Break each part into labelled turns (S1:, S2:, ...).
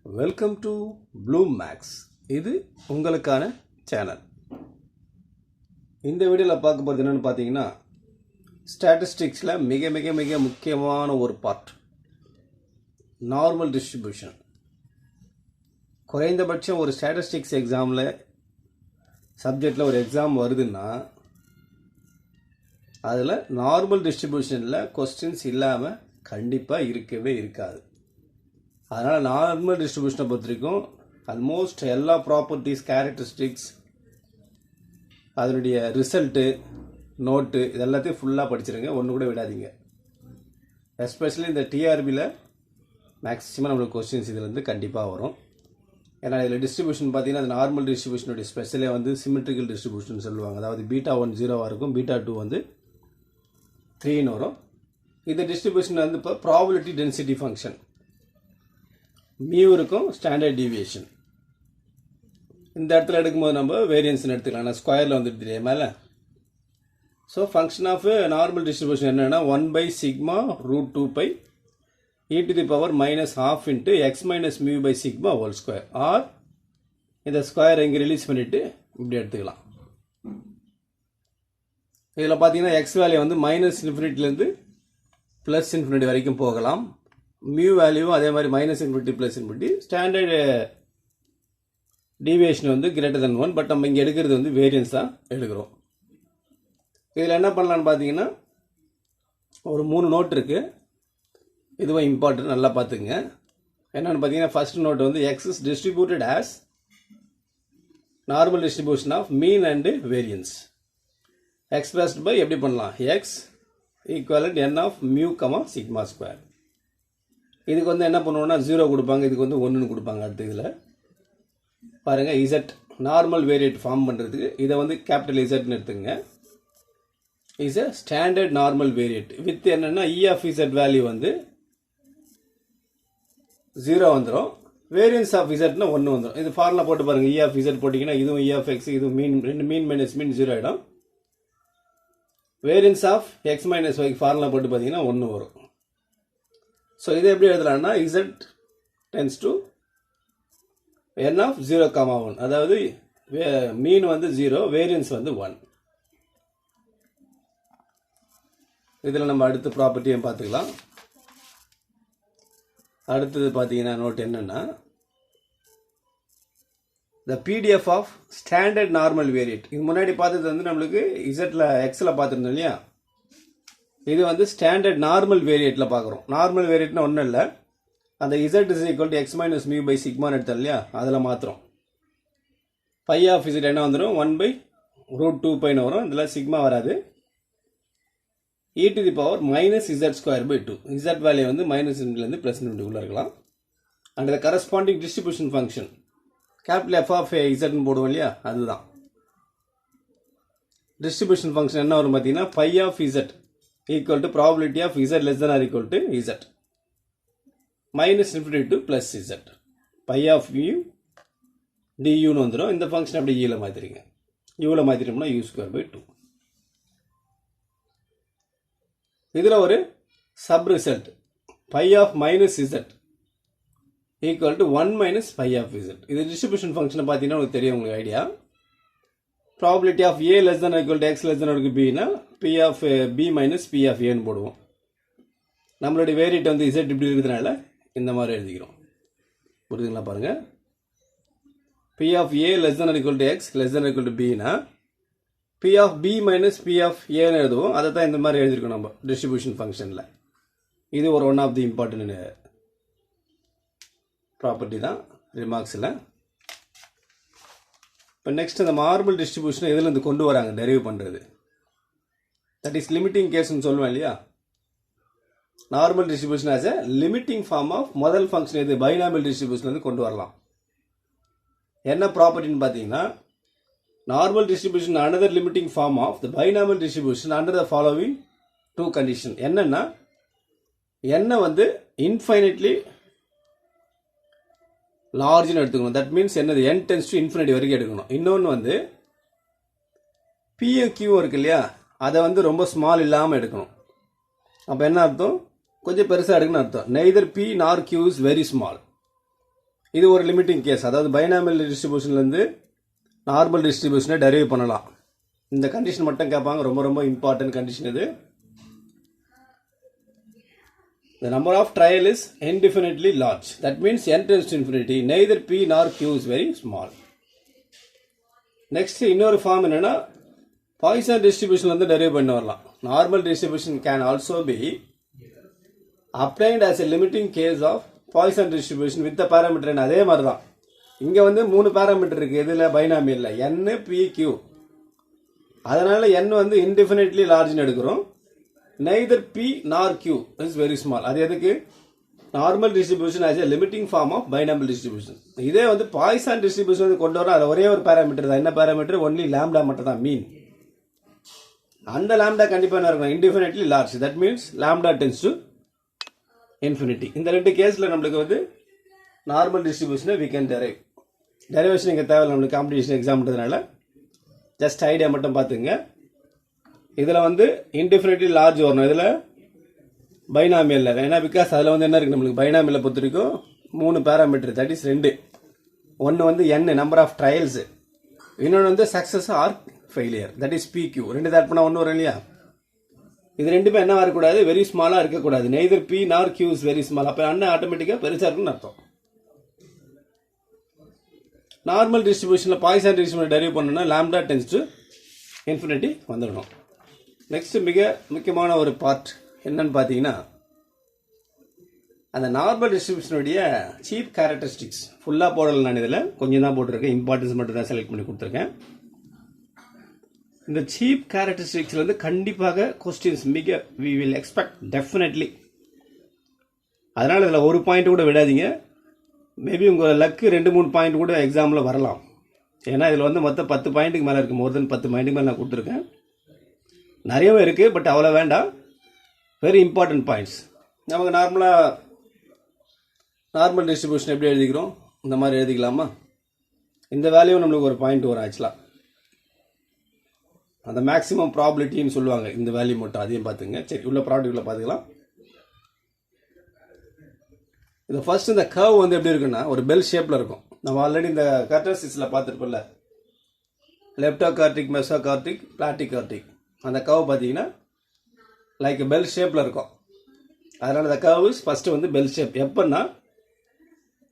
S1: Welcome to Bloom maths. இது உங்களுக்கான channel. இந்த வீடியோவில் பார்க்க போகிறது என்னென்னு பார்த்தீங்கன்னா, ஸ்டாட்டிஸ்டிக்ஸில் மிக மிக மிக முக்கியமான ஒரு பார்ட் நார்மல் டிஸ்ட்ரிபியூஷன். குறைந்தபட்சம் ஒரு ஸ்டாட்டிஸ்டிக்ஸ் எக்ஸாமில் சப்ஜெக்டில் ஒரு எக்ஸாம் வருதுன்னா அதில் நார்மல் டிஸ்ட்ரிபியூஷனில் கொஸ்டின்ஸ் இல்லாமல் கண்டிப்பாக இருக்கவே இருக்காது. அதனால் நார்மல் டிஸ்ட்ரிபியூஷனை பொறுத்த வரைக்கும் ஆல்மோஸ்ட் எல்லா ப்ராப்பர்ட்டிஸ், கேரக்டரிஸ்டிக்ஸ், அதனுடைய ரிசல்ட்டு, நோட்டு இது எல்லாத்தையும் ஃபுல்லாக படிச்சிருங்க, ஒன்று கூட விடாதீங்க. எஸ்பெஷலி இந்த டிஆர்பியில் மேக்ஸிமம் நம்மளுக்கு கொஸ்டின்ஸ் இதில் கண்டிப்பாக வரும். ஏன்னா இதில் டிஸ்ட்ரிபியூஷன் பார்த்தீங்கன்னா அது நார்மல் டிஸ்ட்ரிபியூஷனுடைய ஸ்பெஷலே சிமெட்ரிக்கல் டிஸ்ட்ரிபியூஷன் சொல்லுவாங்க. அதாவது பீட்டா 1 0 இருக்கும், பீட்டா 2 3 வரும். இந்த டிஸ்ட்ரிபியூஷன் இப்போ ப்ராபபிலிட்டி டென்சிட்டி ஃபங்க்ஷன் மியூ இருக்கும், ஸ்டாண்டர்ட் டீவியேஷன். இந்த இடத்துல எடுக்கும்போது நம்ம வேரியன்ஸ்னு எடுத்துக்கலாம். நான் ஸ்கொயரில் வந்துட்டு மேலே. So function of normal distribution என்னென்னா 1/σ√2π e⁻⁻½ into x minus mu by sigma whole square. Or இந்த ஸ்கொயர் இங்கே ரிலீஸ் பண்ணிவிட்டு இப்படி எடுத்துக்கலாம். இதில் பார்த்தீங்கன்னா எக்ஸ் வேல்யூ -∞ +∞ வரைக்கும் போகலாம். மியூ வேல்யூவும் அதே மாதிரி -∞ +∞. Standard deviation >1. பட் நம்ம இங்கே எடுக்கிறது வேரியன்ஸ் தான் எடுக்கிறோம். இதில் என்ன பண்ணலான்னு பார்த்தீங்கன்னா ஒரு 3 நோட் இருக்குது. இதுவும் இம்பார்ட்டன்ட், நல்லா பார்த்துங்க. என்னென்னு பார்த்தீங்கன்னா first note X is distributed as normal distribution of mean and variance. Expressed by எப்படி பண்ணலாம், X equivalent n of mu sigma square. இதுக்கு என்ன பண்ணுவோம்னா 0 கொடுப்பாங்க, இதுக்கு 1 கொடுப்பாங்க. அடுத்து இதில் பாருங்கள், இசட் நார்மல் வேரியட் ஃபார்ம் பண்ணுறதுக்கு இதை கேபிட்டல் இசட்னு எடுத்துங்க. Is a standard normal variate with என்னென்னா இ ஆஃப் இசட் வேல்யூ 0 வந்துடும். வேரியன்ஸ் ஆஃப் இசட்னா 1 வந்துடும். இது ஃபார்முலா போட்டு பாருங்கள். இ ஆஃப் இசட் போட்டிங்கன்னா இதுவும் இ ஆஃப் எக்ஸ், இதுவும் மீன், ரெண்டு மீன் மைனஸ் மீன் 0 ஆகிடும். வேரியன்ஸ் ஆஃப் எக்ஸ் மைனஸ் ஒய்க்கு ஃபார்முலா போட்டு பார்த்தீங்கன்னா 1 வரும். ஸோ இதை எப்படி எழுதலாம்னா Z tends to n of 0,1. அதாவது மீன் 0, வேரியன்ஸ் 1. இதில் நம்ம அடுத்த ப்ராப்பர்ட்டியும் பார்த்துக்கலாம். அடுத்தது பார்த்தீங்கன்னா நோட் என்னன்னா the PDF of standard normal variate. இது முன்னாடி பார்த்தது நம்மளுக்கு இசட்டில் எக்ஸில் பார்த்துருந்தோம் இல்லையா. இது ஸ்டாண்டர்ட் நார்மல் வேரியட்டில் பார்க்குறோம். நார்மல் வேரியட்னா ஒன்றும் இல்லை, அந்த Z is equal to X minus mu by சிக்மான்னு எடுத்தோம் இல்லையா, அதில் மாத்திரம் பை ஆஃப் இசட் என்ன வந்துடும் 1/√2π வரும். இதில் சிக்மா வராது. e⁻−z²/2. இசட் வேல்யூ -∞ +∞ இருக்கலாம். And the corresponding distribution function capital F of இசட்னு போடுவோம் இல்லையா, அதுதான் டிஸ்ட்ரிபியூஷன் ஃபங்க்ஷன். என்ன வரும் பார்த்தீங்கன்னா phi of Z equal to probability of z less than or equal to z -∞ to +z pi of u du வந்துடும். இந்த ஃபங்க்ஷன் அப்படி யூவில் மாற்றிடுங்க. யூவில் மாற்றிட்டோம்னா u²/2. இதில் ஒரு sub result pi of -z equal to 1 - pi of z. இது டிஸ்ட்ரிபியூஷன் ஃபங்க்ஷனை பார்த்தீங்கன்னா உங்களுக்கு தெரியும், உங்களுக்கு ஐடியா. Probability of a less than or equal to x less than or equal to b னா p of b minus p of a ன்னு போடுவோம். நம்மளுடைய வேரியட் z இப்படி இருக்கிறதுனால இந்த மாதிரி எழுதிக்கிறோம். புரியுதுங்களா பாருங்க. p of a less than or equal to x less than or equal to b னா p of b minus p of a ன்னு எழுதுவோம். அதை தான் இந்த மாதிரி எழுதிருக்கோம் நம்ம டிஸ்ட்ரிபியூஷன் ஃபங்க்ஷனில். இது ஒரு one of the important property தான் ரிமார்க்ஸில். இப்போ நெக்ஸ்ட் இந்த மார்பிள் டிஸ்ட்ரிபியூஷனை எதுலேருந்து கொண்டு வராங்க டெரைவ் பண்ணுறது, தட் இஸ் லிமிட்டிங் கேஸ்ன்னு சொல்லுவேன் இல்லையா. Normal distribution as a limiting form of முதல் ஃபங்க்ஷன் இது பைனாமியல் டிஸ்ட்ரிபியூஷன்லேருந்து கொண்டு வரலாம். என்ன ப்ராப்பர்ட்டின்னு பார்த்தீங்கன்னா normal distribution another limiting form of the binomial distribution under the following 2 condition. என்னன்னா என்ன இன்ஃபைனைட்லி லார்ஜ்னு எடுத்துக்கணும். தட் மீன்ஸ் என்னது n டென்ஸ் டு இன்ஃபினிட்டி வரைக்கும் எடுக்கணும். இன்னொன்று பியும் கியூ இருக்கு இல்லையா, அதை ரொம்ப ஸ்மால் இல்லாமல் எடுக்கணும். அப்போ என்ன அர்த்தம், கொஞ்சம் பெருசாக எடுக்கணும்னு அர்த்தம். நெய்தர் பி நார் கியூ இஸ் வெரி ஸ்மால். இது ஒரு லிமிட்டிங் கேஸ். அதாவது பைனாமியல் டிஸ்ட்ரிபியூஷன்லேருந்து நார்மல் டிஸ்ட்ரிபியூஷனை டெரைவ் பண்ணலாம். இந்த கண்டிஷன் மட்டும் கேட்பாங்க. ரொம்ப ரொம்ப இம்பார்ட்டன்ட் கண்டிஷன் இது. The number of trial is indefinitely large. That means n tends to infinity. Neither p nor q is very small. Next, இன்னொரு ஃபார்ம் என்னன்னா பாய்சன் டிஸ்ட்ரிபியூஷன் வந்து டெரைவ் பண்ண வரலாம். Normal distribution can also be obtained as a limiting case of Poisson distribution with the parameter n. அதே மாதிரி தான் இங்கே வந்து 3 பேராமீட்டர் இருக்குது. இதில் பைனாமியல்ல n, p, q. அதனால n வந்து இன்டெஃபினிட்லி லார்ஜ்னு எடுக்கிறோம். neither p nor q is very small. அது எதுக்கு? Normal distribution as a limiting form of binomial distribution. இதே வந்து பாய்சான் டிஸ்ட்ரிபியூஷன் வந்து கொண்டு வரோம். அது ஒரே ஒரு பேராமீட்டர் தான். என்ன பேராமீட்டர்? ஒன்லி லாம்டா மட்டும் தான், மீன். அந்த லாம்டா கண்டிப்பாக என்ன இருக்கும்? Indefinitely large. That means lambda tends to infinity. இந்த ரெண்டு கேஸில் நம்மளுக்கு வந்து நார்மல் டிஸ்ட்ரிபியூஷனை we can derive. டெரிவேஷன் இங்கே தேவை. நம்மளுக்கு காம்படிஷன் எக்ஸாம்ன்றதுனால ஜஸ்ட் ஐடியா மட்டும் பார்த்துங்க. இதில் வந்து இன்டெஃபினிட்லி லார்ஜ் வரணும். இதில் பைனாமியல்ல ஏன்னா பிகாஸ் அதில் வந்து என்ன இருக்குது நம்மளுக்கு பைனாமியலை பொறுத்த வரைக்கும் 3 பேராமீட்டர், தட் இஸ் 2. ஒன்று வந்து n நம்பர் ஆஃப் ட்ரையல்ஸ், இன்னொன்று வந்து success or failure, that is PQ. 2 add பண்ணால் 1 வரும் இல்லையா? இது ரெண்டுமே என்ன வரக்கூடாது? வெரி ஸ்மாலாக இருக்கக்கூடாது. Neither p nor q is very small. அப்போ அண்ணன் ஆட்டோமேட்டிக்காக பெருசாக இருக்குன்னு அர்த்தம். நார்மல் டிஸ்ட்ரிபியூஷனில் பாய்சான் டிஸ்ட்ரிபியூஷன் டெரைவ் பண்ணணும்னா லாம்டா டென்ஸ் டு இன்ஃபினிட்டி வந்துடணும். நெக்ஸ்ட் மிக முக்கியமான ஒரு பார்ட் என்னன்னு பார்த்தீங்கன்னா அந்த நார்மல் டிஸ்ட்ரிபியூஷனுடைய சீப் கேரக்டரிஸ்டிக்ஸ். ஃபுல்லாக போடலை நான், இதில் கொஞ்சம் தான் போட்டிருக்கேன். இம்பார்ட்டன்ஸ் மட்டும் தான் செலக்ட் பண்ணி கொடுத்துருக்கேன். இந்த சீப் கேரக்டரிஸ்டிக்ஸ்லேருந்து கண்டிப்பாக கொஸ்டின்ஸ் மிக வி வில் எக்ஸ்பெக்ட் டெஃபினெட்லி. அதனால் இதில் ஒரு பாயிண்ட் கூட விடாதீங்க. மேபி உங்கள் லக்கு 2-3 பாயிண்ட் கூட எக்ஸாமில் வரலாம். ஏன்னா இதில் வந்து மொத்தம் 10 பாயிண்ட்டுக்கு மேலே இருக்குது. மோர் தென் 10 பாயிண்ட்டுக்கு மேலே நான் கொடுத்துருக்கேன். நிறையவே இருக்குது, பட் அவ்வளோ வேண்டாம். Very important points. நமக்கு நார்மல் டிஸ்ட்ரிபியூஷன் எப்படி எழுதிக்கிறோம்? இந்த மாதிரி எழுதிக்கலாமா? இந்த வேல்யூ நம்மளுக்கு ஒரு பாயிண்ட் வரும். ஆக்சுவலாக அந்த மேக்ஸிமம் ப்ராபிலிட்டின்னு சொல்லுவாங்க. இந்த வேல்யூ மட்டும் அதையும் பார்த்துங்க. சரி, உள்ள ப்ராடக்ட்ல பார்த்துக்கலாம். இது ஃபர்ஸ்ட் இந்த கர்வ் வந்து எப்படி இருக்குன்னா ஒரு பெல் ஷேப்பில் இருக்கும். நம்ம ஆல்ரெடி இந்த கேரக்டரிஸ்டிக்ஸில் பார்த்துருப்போம்ல, லெப்டோகார்டிக், மெசோகார்டிக், பிளாட்டிகார்டிக். அந்த கர்வ் பார்த்தீங்கன்னா லைக் பெல் ஷேப்பில் இருக்கும். அதனால் இந்த கர்வ் ஃபர்ஸ்ட் வந்து பெல் ஷேப். எப்போன்னா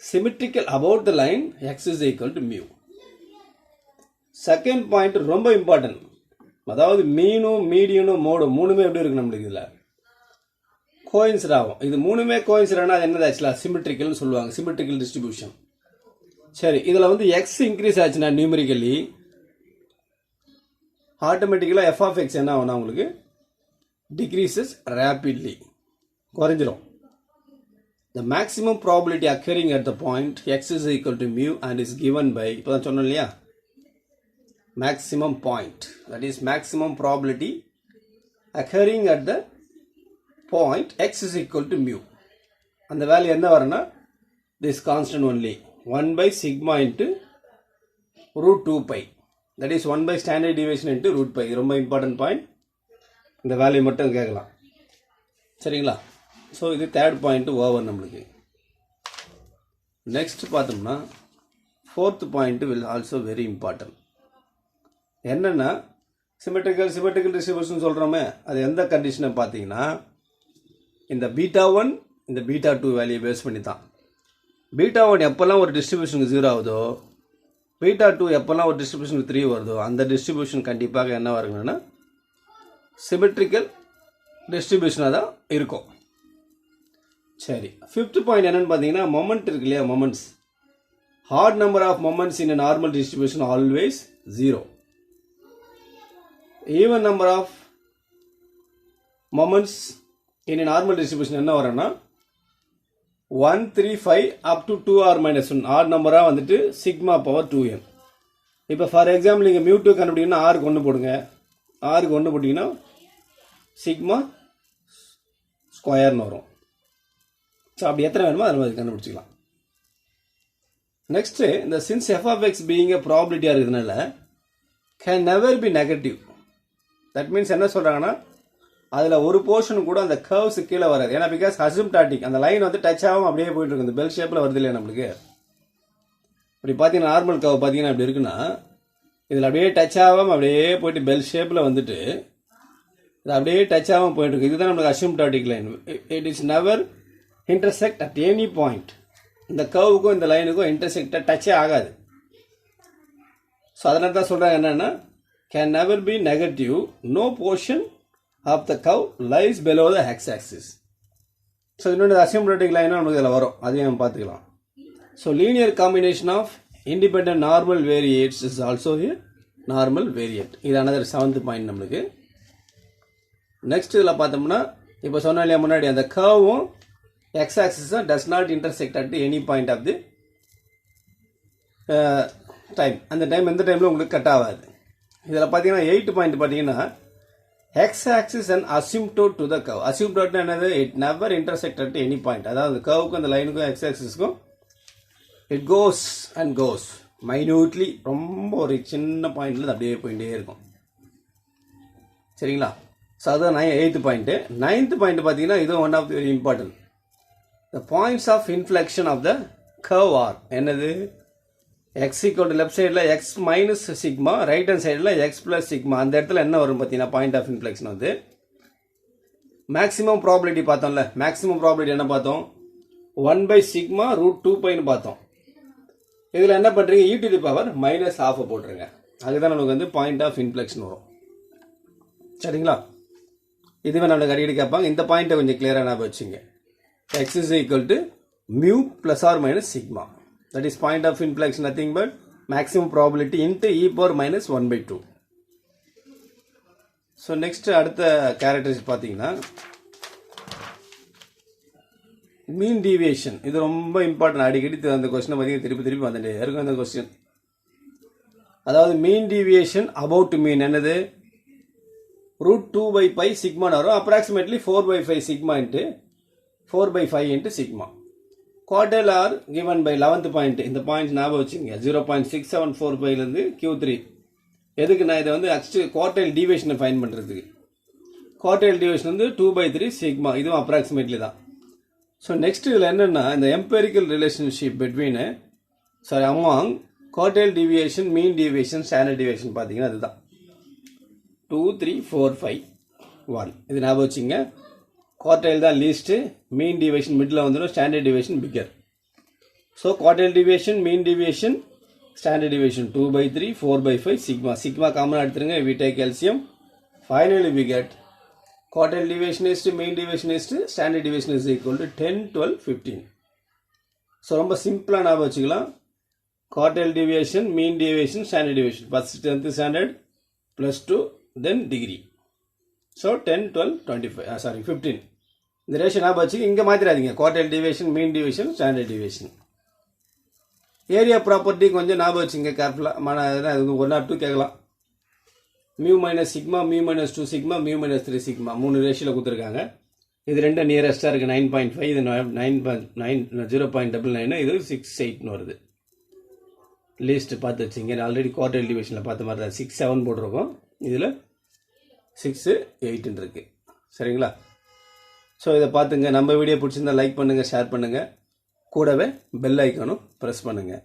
S1: symmetrical about the line x is equal to mu. Second point ரொம்ப இம்பார்ட்டன்ட். அதாவது மீனும் மீடியனும் மோடும் 3மே எப்படி இருக்கு நம்மளுக்கு இதில் கோயின்சிட் ஆகும். இது 3மே கோயின்சிட் ஆனால் அது என்னது? ஆக்சுவலாக சிமெட்ரிக்கல்னு சொல்லுவாங்க. Symmetrical distribution. சரி, இதில் வந்து எக்ஸ் இன்க்ரீஸ் ஆச்சுன்னா நியூமரிக்கலி ஆட்டோமேட்டிக்கலாக எஃப் ஆஃப் எக்ஸ் என்ன ஆகும்னா உங்களுக்கு டிக்ரீசஸ் ரேப்பிட்லி, குறைஞ்சிரும். The maximum probability occurring at the point x is equal to mu and is given by, இப்போ தான் சொன்னோம் இல்லையா, maximum point. That is maximum probability occurring at the point x is equal to mu. அந்த value என்ன வரும்னா this constant only 1 by sigma into root 2 pi. That is 1 by standard deviation into root pi. ரொம்ப important point. இந்த value மட்டும் கேட்கலாம். சரிங்களா? So இது third point over நம்மளுக்கு. நெக்ஸ்ட் பார்த்தோம்னா fourth point will also very important. என்னென்னா சிமெட்ரிக்கல் டிஸ்ட்ரிபியூஷன் சொல்கிறோமே, அது எந்த கண்டிஷனை பார்த்தீங்கன்னா இந்த β1 இந்த β2 வேல்யூ பேஸ் பண்ணி தான். β1 எப்போல்லாம் ஒரு டிஸ்ட்ரிபியூஷனுக்கு 0 ஆகுதோ, β2 எப்போல்லாம் ஒரு டிஸ்ட்ரிபியூஷனுக்கு 3 வருதோ, அந்த டிஸ்ட்ரிபியூஷன் கண்டிப்பாக என்ன வருங்கன்னா சிமெட்ரிக்கல் டிஸ்ட்ரிபியூஷனாக தான் இருக்கும். சரி, ஃபிஃப்த் பாயிண்ட் என்னன்னு பார்த்தீங்கன்னா மொமெண்ட் இருக்கு இல்லையா, moments. Odd number of moments in normal distribution always 0. Even number of moments in normal distribution என்ன வரும்னா 1, 3, 5 அப் டு 2r - 1. ஆட் நம்பராக வந்துட்டு சிக்மா பவர் 2n. இப்போ ஃபார் எக்ஸாம்பிள் நீங்கள் மியூ2 கண்டுபிடிங்கன்னா ஆருக்கு 1 போடுங்க. ஆருக்கு 1 போட்டிங்கன்னா சிக்மா ஸ்கொயர்னு வரும். ஸோ அப்படி எத்தனை வேணுமோ அதில் மாதிரி கண்டுபிடிச்சிக்கலாம். நெக்ஸ்ட்டு இந்த since F of X being ப்ராபிலிட்டியாக இருக்கிறதுனால can never be negative. That means என்ன சொல்கிறாங்கன்னா அதில் ஒரு போர்ஷன் கூட அந்த கர்வ்ஸ் கீழே வராது. ஏன்னா பிகாஸ் அசிம்டாட்டிக், அந்த லைன் வந்து டச் ஆகும் அப்படியே போயிட்டு இருக்கு. இந்த பெல் ஷேப்பில் வருது இல்லையா நம்மளுக்கு. இப்படி பார்த்தீங்கன்னா நார்மல் கவ் பார்த்தீங்கன்னா இப்படி இருக்குன்னா இதில் அப்படியே டச் ஆகாமல் அப்படியே போயிட்டு பெல் ஷேப்பில் வந்துட்டு இது அப்படியே டச் ஆகாமல் போயிட்டு இருக்கு. இதுதான் நம்மளுக்கு asymptotic line. It is never intersect at any point. இந்த கர்வுக்கும் இந்த லைனுக்கும் இன்டர்செக்டாக டச்சே ஆகாது. ஸோ அதனால தான் சொல்கிறாங்க என்னென்னா can never be negative, no portion of the curve lies below the x axis. So இன்னொன்று அசிம்ப்டாட்டிக் லைனும் நமக்கு இதில் வரும், அதையும் நம்ம பார்த்துக்கலாம். So linear combination of independent normal variates is also a normal variate. இது another 7th பாயிண்ட் நம்மளுக்கு. நெக்ஸ்ட் இதில் பார்த்தோம்னா இப்போ சொன்ன இல்லையா முன்னாடி அந்த கர்வும் எக்ஸ் ஆக்சிஸும் does not intersect at any point of the time. அந்த டைம் எந்த டைமில் உங்களுக்கு கட் ஆகாது. இதில் பார்த்தீங்கன்னா 8th பாயிண்ட் பார்த்தீங்கன்னா X axis and asymptote to the curve. அசிம்ப்டோட்னா என்னது? It never intersect at any point. அதாவது கர்வுக்கும் அந்த லைனுக்கும் எக்ஸ் ஆக்சிஸ்க்கும் it goes and goes minutely, ரொம்ப ஒரு சின்ன பாயிண்ட்ல அப்படியே போயிட்டே இருக்கும். சரிங்களா? ஸோ அதுதான் 8th பாயிண்ட்டு. 9th பாயிண்ட் பார்த்தீங்கன்னா இது one of the very important. The points of inflection of the curve are என்னது? எக்ஸ் ஈக்குவல் டு லெஃப்ட் சைடில் X minus sigma, right hand சைடில் எக்ஸ் பிளஸ் சிக்மா. அந்த இடத்துல என்ன வரும் பார்த்தீங்கன்னா பாயிண்ட் ஆஃப் இன்ஃப்ளெக்ஷன் வந்து மேக்ஸிமம் ப்ராபபிலிட்டி பார்த்தோம்ல. மேக்ஸிமம் ப்ராபபிலிட்டி என்ன பார்த்தோம்? 1/σ √2πன்னு பார்த்தோம். இதில் என்ன பண்ணுறீங்க? e to the power -12 போட்டுருங்க. அதுதான் நமக்கு வந்து பாயிண்ட் ஆஃப் இன்ஃப்ளெக்ஷன் வரும். சரிங்களா? இதுவே நம்மளுக்கு அடிக்கடி கேட்பாங்க. இந்த பாயிண்ட்டை கொஞ்சம் கிளியராக ஞாபகம் வச்சுங்க. x is equal to mu plus or minus sigma. That is point of inflection, nothing but maximum probability into e power minus 1/2. So next அடுத்த கேரக்டரிஸ்டிக் பார்த்தீங்கன்னா மீன் டீவியேஷன். இது ரொம்ப இம்பார்ட்டன்ட். அடிக்கடி அந்த கொஸ்டினை பார்த்தீங்கன்னா திருப்பி வந்துட்டே இருக்கும் அந்த கொஸ்டின். அதாவது மீன் டீவியேஷன் அபவுட் மீன் என்னது? √2/π சிக்மான்னு வரும். Approximately 4/5 sigma into 4/5 into sigma. Quartile are given by 11th point. இந்த பாயிண்ட் ஞாபகம் வச்சுங்க. 0.674πலேருந்து Q3. எதுக்கு நான் இதை வந்து ஆக்சுவலி குவார்டைல் டீவியேஷனை ஃபைன் பண்ணுறதுக்கு. குவார்டைல் டீவியேஷன் வந்து 2/3 சிக்மா. இதுவும் அப்ராக்சிமேட்லி தான். ஸோ நெக்ஸ்ட் இதில் என்னென்னா இந்த empirical relationship between among quartile deviation, mean deviation, standard deviation பார்த்தீங்கன்னா அதுதான் 2, 3, 4, 5, 1. இது ஞாபகம் வச்சுங்க. குவார்டைல் தான் லீஸ்ட்டு, மீன் டீவியேஷன் மிடில் வந்துடும், standard deviation bigger. So quartile deviation, mean deviation, standard deviation 2/3, 4/5 sigma. Sigma காமனாக எடுத்துருங்க. We take LCM. Finally we get quartile deviation is to mean deviation is to standard deviation is equal to 10, 12, 15. So ரொம்ப சிம்பிளாக ஞாபகம் வச்சுக்கலாம். quartile deviation, mean deviation, standard deviation. First 10th standard plus 2, then degree. So 10, 12, 25, 15. இந்த ration ஞாபகம் வச்சுக்க. இங்கே மாற்றிடாதீங்க. quartile deviation, mean deviation, standard deviation. Area property கொஞ்சம் ஞாபகம் வச்சுங்க கேர்ஃபுல்லாக. அது 1 or 2 கேட்கலாம். Mu minus sigma, mu minus 2 sigma, mu minus 3 sigma 3 ரேஷியோவில் கொடுத்துருக்காங்க. இது ரெண்டும் நியரஸ்ட்டாக இருக்குது. 9.5, இது 0.99, இது 6.8 வருது. லீஸ்ட் பார்த்து வச்சுங்க. ஆல்ரெடி குவார்டைல் டிவிஷனில் பார்த்த மாதிரி தான் 6, 7 போட்டிருக்கோம். இதில் 6, 8 இருக்குது. சரிங்களா? ஸோ இதை பார்த்துங்க. நம்ம வீடியோ பிடிச்சிருந்தா லைக் பண்ணுங்கள், ஷேர் பண்ணுங்கள். கூடவே பெல் ஐக்கானும் ப்ரெஸ் பண்ணுங்கள்.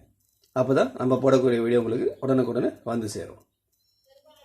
S1: அப்போ தான் நம்ம போடக்கூடிய வீடியோ உங்களுக்கு உடனுக்குடனே வந்து சேரும்.